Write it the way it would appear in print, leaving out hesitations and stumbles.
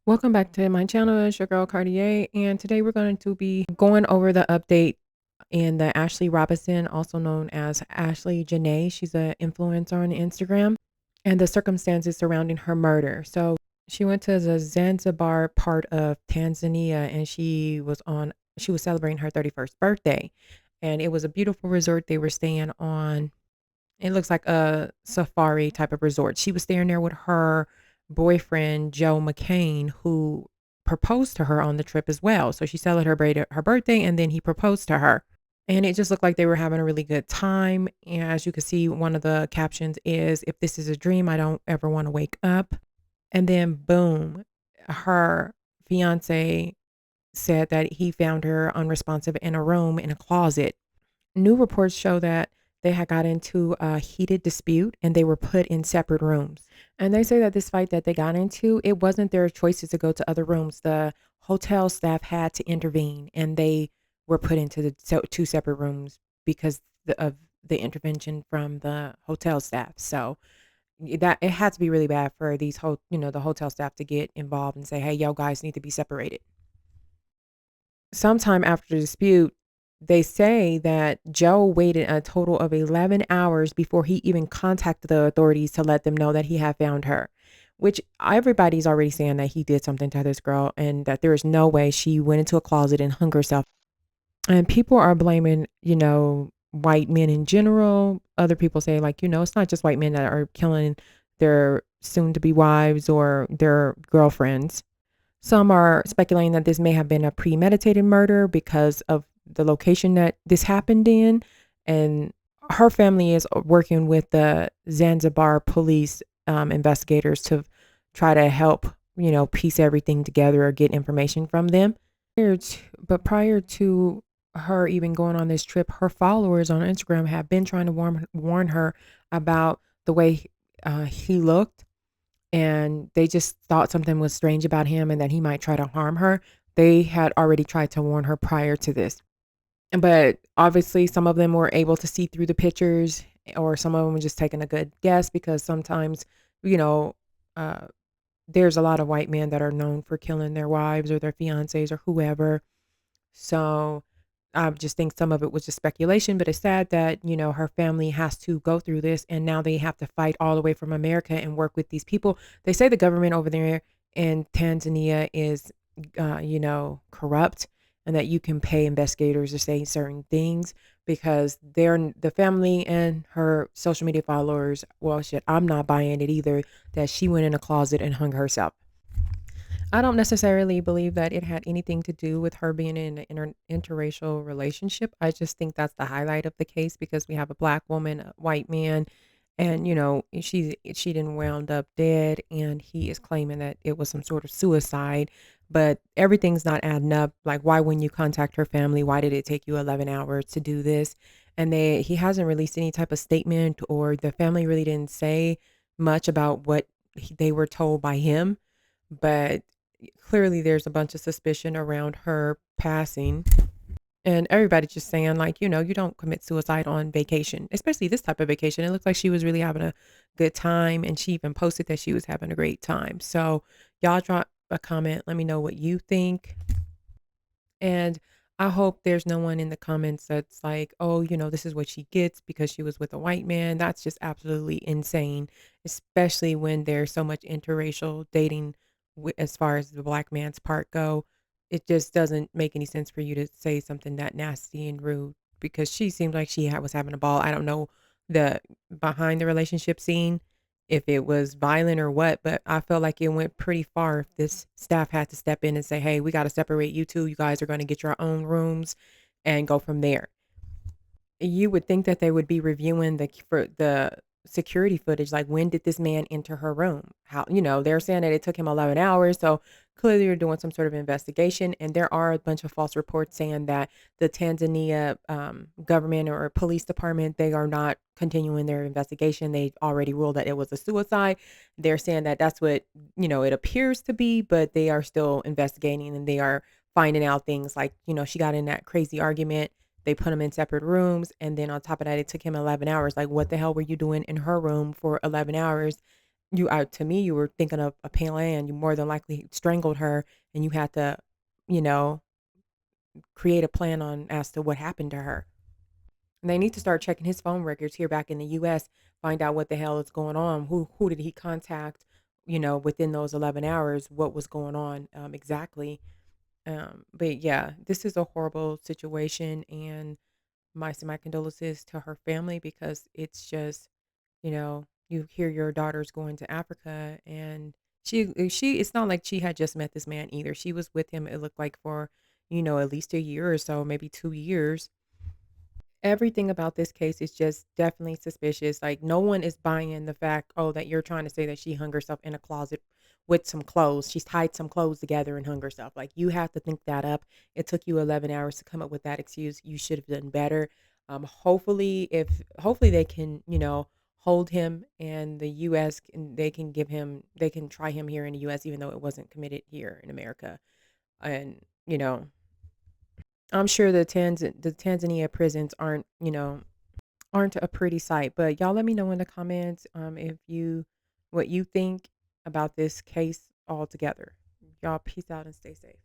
Welcome back to my channel. It's your girl Cartier, and today we're going to be going over the update in the Ashley Robinson, also known as Ashlee Jenae. She's an influencer on Instagram, and the circumstances surrounding her murder. So she went to the Zanzibar part of Tanzania, and she was celebrating her 31st birthday, and it was a beautiful resort they were staying on. It looks like a safari type of resort. She was staying there with her boyfriend, Joe McCain, who proposed to her on the trip as well. So she celebrated her birthday and then he proposed to her. And it just looked like they were having a really good time. And as you can see, one of the captions is, "If this is a dream, I don't ever want to wake up." And then, boom, her fiance said that he found her unresponsive in a room in a closet. New reports show that they had got into a heated dispute and they were put in separate rooms. And they say that this fight that they got into, it wasn't their choices to go to other rooms. The hotel staff had to intervene and they were put into the two separate rooms because of the intervention from the hotel staff. So that it had to be really bad for these the hotel staff to get involved and say, "Hey, y'all guys need to be separated." Sometime after the dispute, they say that Joe waited a total of 11 hours before he even contacted the authorities to let them know that he had found her, which everybody's already saying that he did something to this girl and that there is no way she went into a closet and hung herself. And people are blaming, white men in general. Other people say, like, it's not just white men that are killing their soon to be wives or their girlfriends. Some are speculating that this may have been a premeditated murder because of the location that this happened in. And her family is working with the Zanzibar police investigators to try to help, piece everything together or get information from them. But prior to her even going on this trip, her followers on Instagram have been trying to warn her about the way he looked, and they just thought something was strange about him and that he might try to harm her. They had already tried to warn her prior to this. But obviously, some of them were able to see through the pictures, or some of them were just taking a good guess because sometimes, you know, uh, there's a lot of white men that are known for killing their wives or their fiancés or whoever. So I just think some of it was just speculation, but it's sad that, her family has to go through this and now they have to fight all the way from America and work with these people. They say the government over there in Tanzania is, corrupt, and that you can pay investigators to say certain things because the family and her social media followers, well, shit, I'm not buying it either that she went in a closet and hung herself. I don't necessarily believe that it had anything to do with her being in an interracial relationship. I just think that's the highlight of the case because we have a black woman, a white man, and she didn't wound up dead, and he is claiming that it was some sort of suicide. But everything's not adding up. Like, why wouldn't you contact her family? Why did it take you 11 hours to do this? And he hasn't released any type of statement, or the family really didn't say much about what they were told by him. But clearly there's a bunch of suspicion around her passing, and everybody's just saying, like, you don't commit suicide on vacation, especially this type of vacation. It looks like she was really having a good time, and she even posted that she was having a great time. So y'all drop a comment, let me know what you think. And I hope there's no one in the comments that's like, "Oh, this is what she gets because she was with a white man." That's just absolutely insane, especially when there's so much interracial dating as far as the black man's part go. It just doesn't make any sense for you to say something that nasty and rude because she seemed like she was having a ball. I don't know the behind the relationship scene, if it was violent or what, but I felt like it went pretty far if this staff had to step in and say, "Hey, we got to separate you two. You guys are going to get your own rooms and go from there." You would think that they would be reviewing the security footage, like, when did this man enter her room? How, they're saying that it took him 11 hours, so clearly they're doing some sort of investigation, and there are a bunch of false reports saying that the Tanzania government or police department, they are not continuing their investigation. They already ruled that it was a suicide. They're saying that that's what, it appears to be, but they are still investigating and they are finding out things like, she got in that crazy argument, they put him in separate rooms, and then on top of that, it took him 11 hours. Like, what the hell were you doing in her room for 11 hours? You to me, you were thinking of a plan. You more than likely strangled her, and you had to, you know, create a plan on as to what happened to her. And they need to start checking his phone records here back in the US, find out what the hell is going on. Who did he contact, within those 11 hours, what was going on exactly. But yeah, this is a horrible situation, and my condolences to her family, because it's just, you hear your daughter's going to Africa, and she it's not like she had just met this man either. She was with him, it looked like, for, at least a year or so, maybe 2 years. Everything about this case is just definitely suspicious. Like, no one is buying the fact, oh, that you're trying to say that she hung herself in a closet with some clothes. She's tied some clothes together and hung herself. Like, you have to think that up. It took you 11 hours to come up with that excuse. You should have done better. Hopefully they can, hold him, and the US they can try him here in the US, even though it wasn't committed here in America. And, I'm sure the Tanzania prisons aren't a pretty sight. But y'all let me know in the comments, if you what you think about this case altogether. Y'all peace out and stay safe.